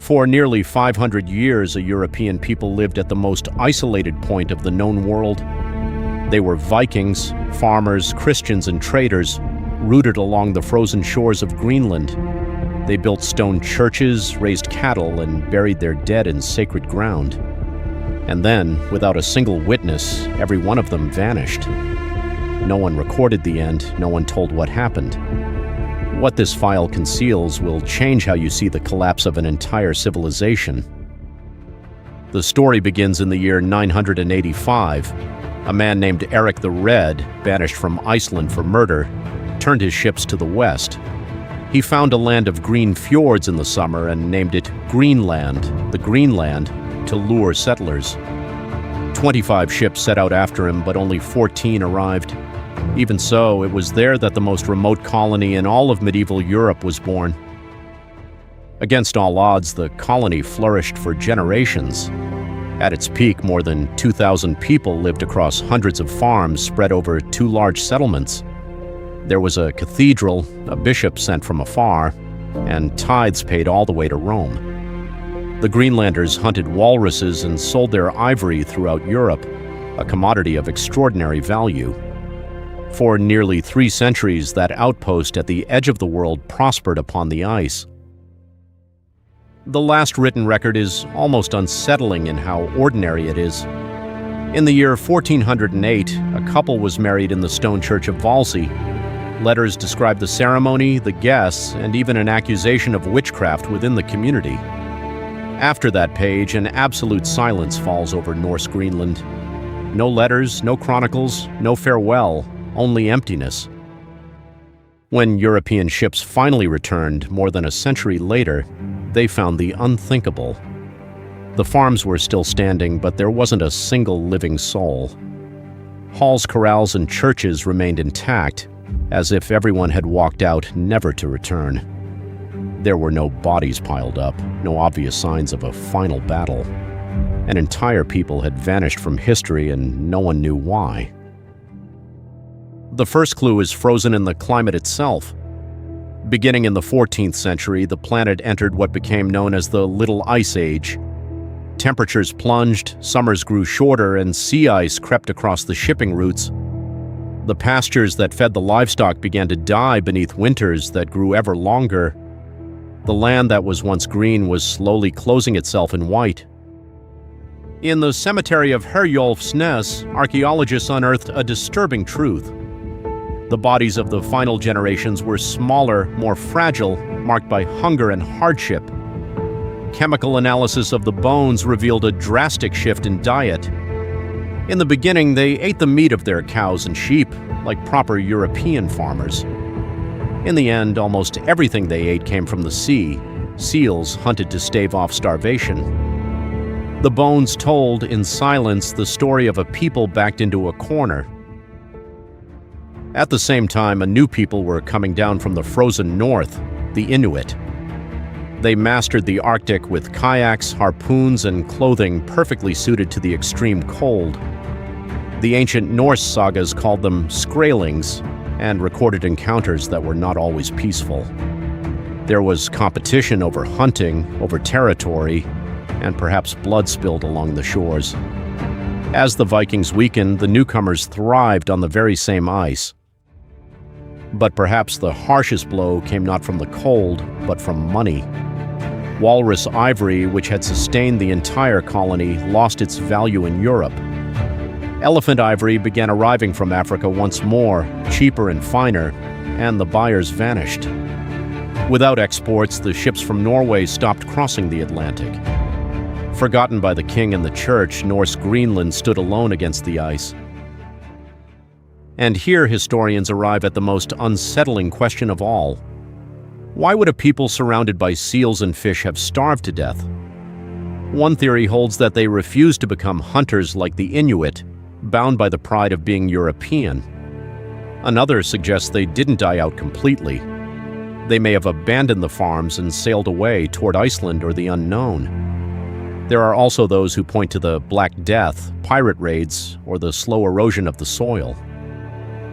For nearly 500 years, a European people lived at the most isolated point of the known world. They were Vikings, farmers, Christians, and traders, rooted along the frozen shores of Greenland. They built stone churches, raised cattle, and buried their dead in sacred ground. And then, without a single witness, every one of them vanished. No one recorded the end, no one told what happened. What this file conceals will change how you see the collapse of an entire civilization. The story begins in the year 985. A man named Erik the Red, banished from Iceland for murder, turned his ships to the west. He found a land of green fjords in the summer and named it Greenland, the Greenland, to lure settlers. 25 ships set out after him, but only 14 arrived. Even so, it was there that the most remote colony in all of medieval Europe was born. Against all odds, the colony flourished for generations. At its peak, more than 2,000 people lived across hundreds of farms spread over 2 large settlements. There was a cathedral, a bishop sent from afar, and tithes paid all the way to Rome. The Greenlanders hunted walruses and sold their ivory throughout Europe, a commodity of extraordinary value. For nearly 3 centuries, that outpost at the edge of the world prospered upon the ice. The last written record is almost unsettling in how ordinary it is. In the year 1408, a couple was married in the stone church of Hvalsey. Letters describe the ceremony, the guests, and even an accusation of witchcraft within the community. After that page, an absolute silence falls over Norse Greenland. No letters, no chronicles, no farewell, only emptiness. When European ships finally returned, more than a century later, they found the unthinkable. The farms were still standing, but there wasn't a single living soul. Halls, corrals, and churches remained intact, as if everyone had walked out never to return. There were no bodies piled up, no obvious signs of a final battle. An entire people had vanished from history, and no one knew why. The first clue is frozen in the climate itself. Beginning in the 14th century, the planet entered what became known as the Little Ice Age. Temperatures plunged, summers grew shorter, and sea ice crept across the shipping routes. The pastures that fed the livestock began to die beneath winters that grew ever longer. The land that was once green was slowly closing itself in white. In the cemetery of Herjolfsnes, archaeologists unearthed a disturbing truth. The bodies of the final generations were smaller, more fragile, marked by hunger and hardship. Chemical analysis of the bones revealed a drastic shift in diet. In the beginning, they ate the meat of their cows and sheep, like proper European farmers. In the end, almost everything they ate came from the sea. Seals hunted to stave off starvation. The bones told, in silence, the story of a people backed into a corner. At the same time, a new people were coming down from the frozen north, the Inuit. They mastered the Arctic with kayaks, harpoons, and clothing perfectly suited to the extreme cold. The ancient Norse sagas called them Skraelings and recorded encounters that were not always peaceful. There was competition over hunting, over territory, and perhaps blood spilled along the shores. As the Vikings weakened, the newcomers thrived on the very same ice. But perhaps the harshest blow came not from the cold, but from money. Walrus ivory, which had sustained the entire colony, lost its value in Europe. Elephant ivory began arriving from Africa once more, cheaper and finer, and the buyers vanished. Without exports, the ships from Norway stopped crossing the Atlantic. Forgotten by the king and the church, Norse Greenland stood alone against the ice. And here historians arrive at the most unsettling question of all. Why would a people surrounded by seals and fish have starved to death? One theory holds that they refused to become hunters like the Inuit, bound by the pride of being European. Another suggests they didn't die out completely. They may have abandoned the farms and sailed away toward Iceland or the unknown. There are also those who point to the Black Death, pirate raids, or the slow erosion of the soil.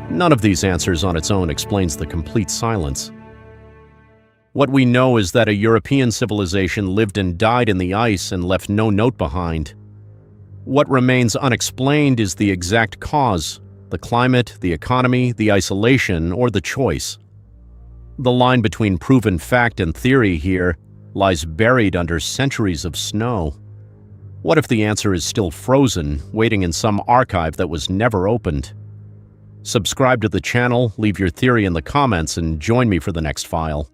None of these answers on its own explains the complete silence. What we know is that a European civilization lived and died in the ice and left no note behind. What remains unexplained is the exact cause: the climate, the economy, the isolation, or the choice. The line between proven fact and theory here lies buried under centuries of snow. What if the answer is still frozen, waiting in some archive that was never opened? Subscribe to the channel, leave your theory in the comments, and join me for the next file.